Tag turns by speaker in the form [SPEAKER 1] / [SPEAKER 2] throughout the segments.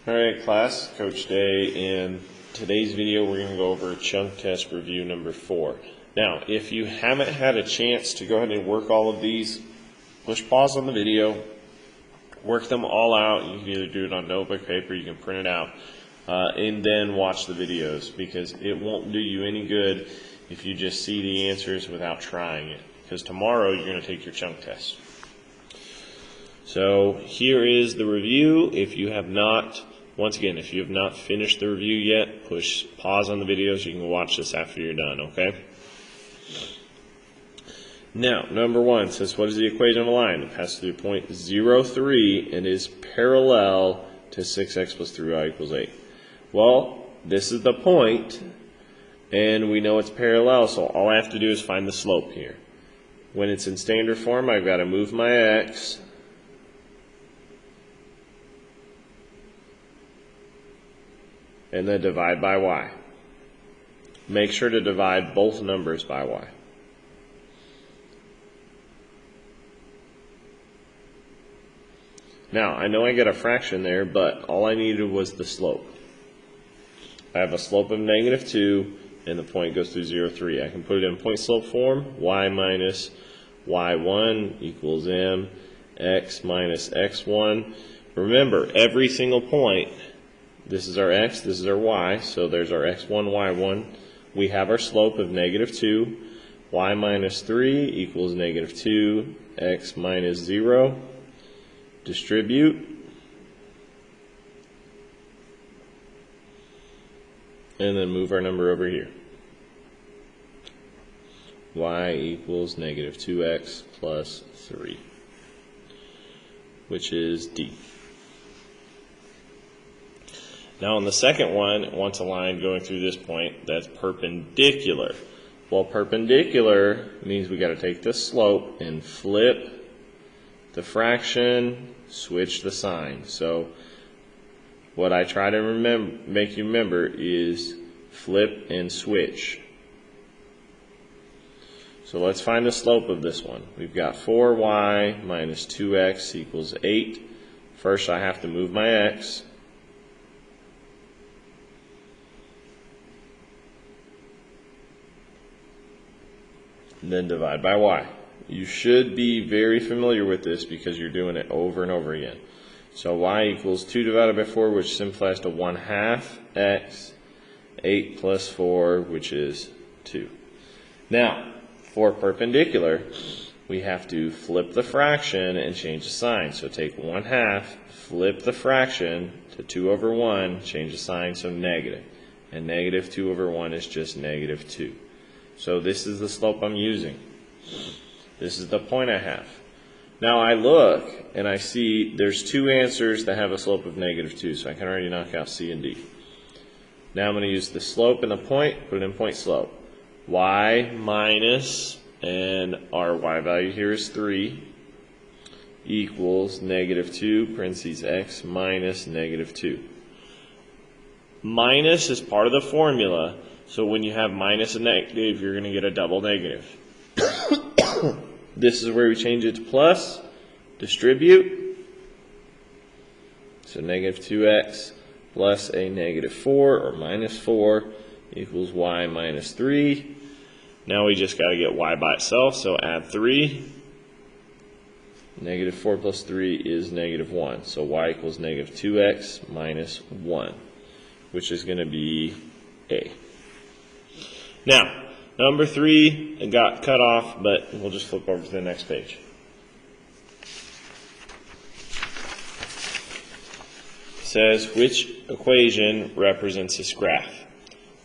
[SPEAKER 1] Alright class, Coach Day. In today's video we're going to go over chunk test review number 4. Now if you haven't had a chance to go ahead and work all of these, push pause on the video, work them all out. You can either do it on notebook paper, you can print it out, and then watch the videos, because it won't do you any good if you just see the answers without trying it, because tomorrow you're going to take your chunk test. So here is the review. If you have not finished the review yet, push pause on the video so you can watch this after you're done, okay? Now, number 1 says, what is the equation of a line that passes through point 0, 3 and is parallel to 6x plus 3y equals 8? Well, this is the point, and we know it's parallel, so all I have to do is find the slope here. When it's in standard form, I've got to move my x, and then divide by y. Make sure to divide both numbers by y. Now, I know I get a fraction there, but all I needed was the slope. I have a slope of -2, and the point goes through 0, 3. I can put it in point slope form. Y minus y1 equals m, x minus x1. Remember, every single point, this is our x, this is our y, so there's our x1, y1. We have our slope of -2. Y minus 3 equals -2, x minus 0. Distribute. And then move our number over here. Y equals -2x plus 3, which is D. Now on the second one, it wants a line going through this point that's perpendicular. Well, perpendicular means we got to take this slope and flip the fraction, switch the sign. So what I try to make you remember is flip and switch. So let's find the slope of this one. We've got 4y minus 2x equals 8. First I have to move my x. And then divide by y. You should be very familiar with this because you're doing it over and over again. So y equals 2 divided by 4, which simplifies to 1/2 x, 8 plus 4, which is 2. Now, for perpendicular, we have to flip the fraction and change the sign. So take 1/2, flip the fraction to 2 over 1, change the sign, so negative. And -2 over 1 is just -2. So this is the slope I'm using. This is the point I have. Now I look and I see there's 2 answers that have a slope of -2, so I can already knock out C and D. Now I'm going to use the slope and the point, put it in point slope. Y minus, and our y value here is 3, equals -2, parentheses x minus -2. Minus is part of the formula, so when you have minus and negative, you're going to get a double negative. This is where we change it to plus, distribute. So -2x plus a -4 or -4 equals y minus 3. Now we just got to get y by itself, so add 3. -4 plus 3 is -1. So y equals -2x minus 1, which is going to be A. Now, number 3, it got cut off, but we'll just flip over to the next page. It says, which equation represents this graph?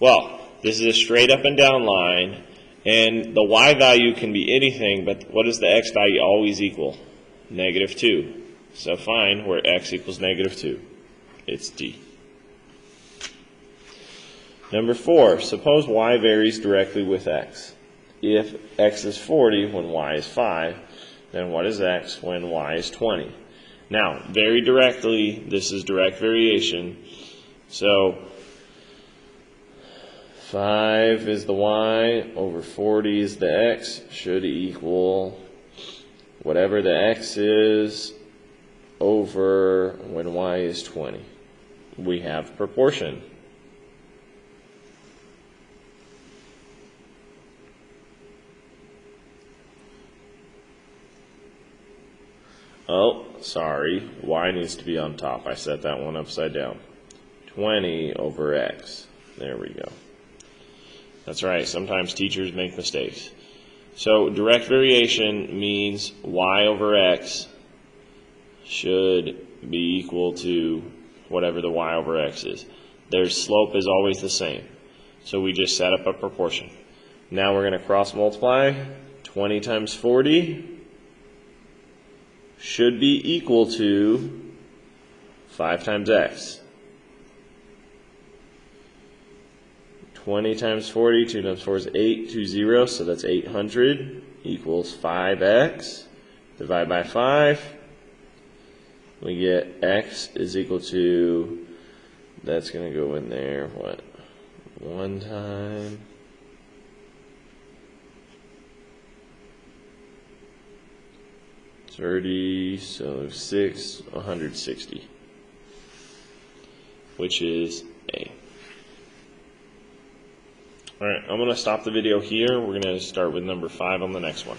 [SPEAKER 1] Well, this is a straight up and down line, and the y value can be anything, but what does the x value always equal? -2. So find where x equals -2. It's D. Number 4, suppose y varies directly with x. If x is 40 when y is 5, then what is x when y is 20? Now, very directly, this is direct variation. So 5 is the y over 40 is the x, should equal whatever the x is over when y is 20. we have proportion. Oh, sorry, y needs to be on top. I set that one upside down. 20 over x. There we go. That's right, sometimes teachers make mistakes. So direct variation means y over x should be equal to whatever the y over x is. Their slope is always the same. So we just set up a proportion. Now we're going to cross multiply. 20 times 40 should be equal to 5 times x. 20 times 40, 2 times 4 is 820, so that's 800 equals 5x. Divide by 5. We get x is equal to, that's going to go in there, what? 1 time 30, so 6, 160, which is A. All right, I'm going to stop the video here. We're going to start with number 5 on the next one.